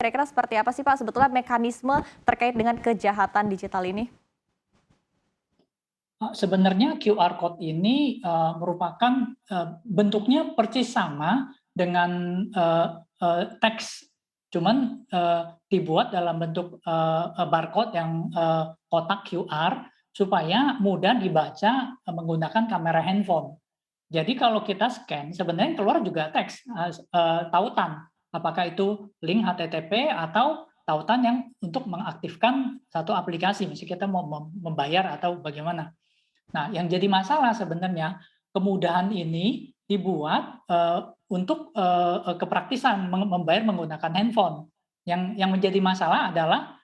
Kira-kira seperti apa sih Pak sebetulnya mekanisme terkait dengan kejahatan digital ini? Sebenarnya QR code ini merupakan bentuknya persis sama dengan teks, cuman dibuat dalam bentuk barcode yang kotak QR supaya mudah dibaca menggunakan kamera handphone. Jadi kalau kita scan sebenarnya keluar juga teks tautan, apakah itu link HTTP atau tautan yang untuk mengaktifkan satu aplikasi, misalnya kita mau membayar atau bagaimana. Nah, yang jadi masalah sebenarnya kemudahan ini dibuat untuk kepraktisan membayar menggunakan handphone. Yang menjadi masalah adalah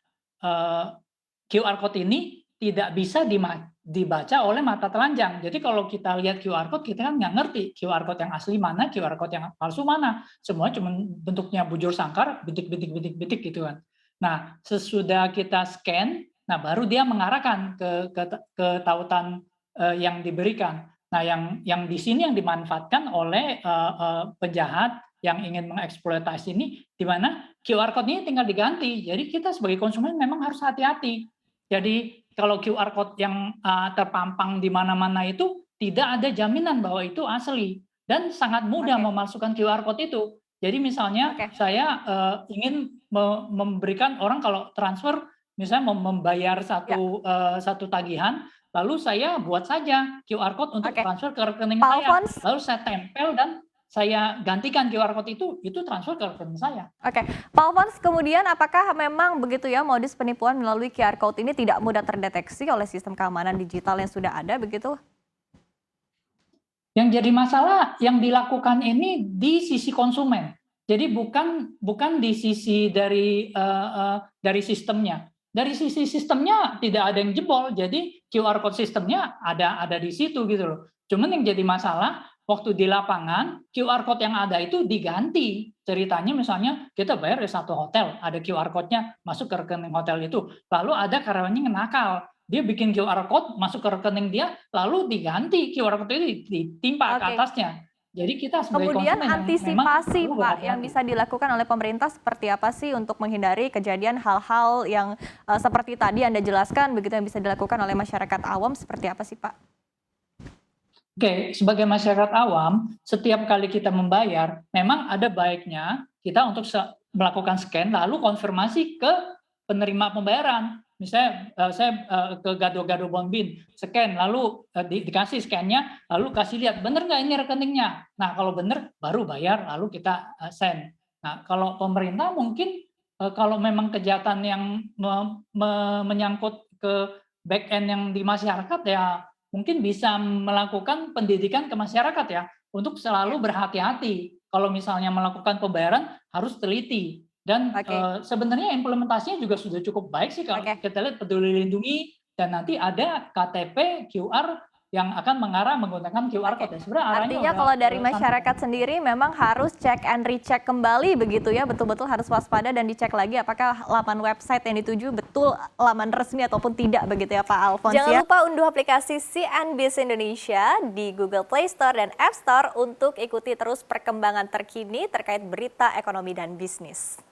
QR code ini tidak bisa dibaca oleh mata telanjang. Jadi kalau kita lihat QR code, kita kan nggak ngerti QR code yang asli mana, QR code yang palsu mana. Semua cuma bentuknya bujur sangkar, bintik gitu kan. Nah, sesudah kita scan, nah baru dia mengarahkan ke tautan yang diberikan. Nah, yang di sini yang dimanfaatkan oleh penjahat yang ingin mengeksploitasi ini, di mana QR code ini tinggal diganti. Jadi kita sebagai konsumen memang harus hati-hati. Jadi kalau QR code yang terpampang di mana-mana itu tidak ada jaminan bahwa itu asli dan sangat mudah memalsukan QR code itu. Jadi misalnya saya ingin memberikan orang kalau transfer misalnya membayar satu tagihan, lalu saya buat saja QR code untuk transfer ke rekening Pak saya, Alphonse? lalu saya tempel dan saya gantikan QR code itu transfer ke rekening saya. Oke, Pak Alphonse, kemudian apakah memang begitu ya modus penipuan melalui QR code ini tidak mudah terdeteksi oleh sistem keamanan digital yang sudah ada begitu? Yang jadi masalah yang dilakukan ini di sisi konsumen. Jadi bukan di sisi dari sistemnya. Dari sisi sistemnya tidak ada yang jebol, jadi QR code sistemnya ada di situ gitu loh. Cuman yang jadi masalah waktu di lapangan QR code yang ada itu diganti. Ceritanya misalnya kita bayar di satu hotel, ada QR code-nya masuk ke rekening hotel itu. Lalu ada karyawannya yang nakal, dia bikin QR code masuk ke rekening dia, lalu diganti QR code itu ditimpa ke atasnya. Jadi kita sebagai Kemudian konsumen yang memang antisipasi perlu Pak yang berhati-hati. bisa dilakukan oleh pemerintah seperti apa sih untuk menghindari kejadian hal-hal yang seperti tadi Anda jelaskan begitu yang bisa dilakukan oleh masyarakat awam seperti apa sih Pak? Oke, sebagai masyarakat awam, setiap kali kita membayar, memang ada baiknya kita untuk melakukan scan lalu konfirmasi ke penerima pembayaran. Misalnya saya ke Gado-Gado Bonbin, scan lalu dikasih scan-nya, lalu kasih lihat benar nggak ini rekeningnya. Nah kalau benar baru bayar lalu kita send. Nah kalau pemerintah mungkin kalau memang kejahatan yang menyangkut ke back end yang di masyarakat ya mungkin bisa melakukan pendidikan ke masyarakat ya untuk selalu berhati-hati. Kalau misalnya melakukan pembayaran harus teliti. Dan sebenarnya implementasinya juga sudah cukup baik sih kalau kita lihat Peduli Lindungi dan nanti ada KTP QR yang akan mengarah menggunakan QR code. Sebenarnya arahnya Artinya kalau dari masyarakat sendiri memang harus cek and recheck kembali begitu ya, betul-betul harus waspada dan dicek lagi apakah laman website yang dituju betul laman resmi ataupun tidak begitu ya Pak Alphonse. Jangan lupa unduh aplikasi CNBC Indonesia di Google Play Store dan App Store untuk ikuti terus perkembangan terkini terkait berita ekonomi dan bisnis.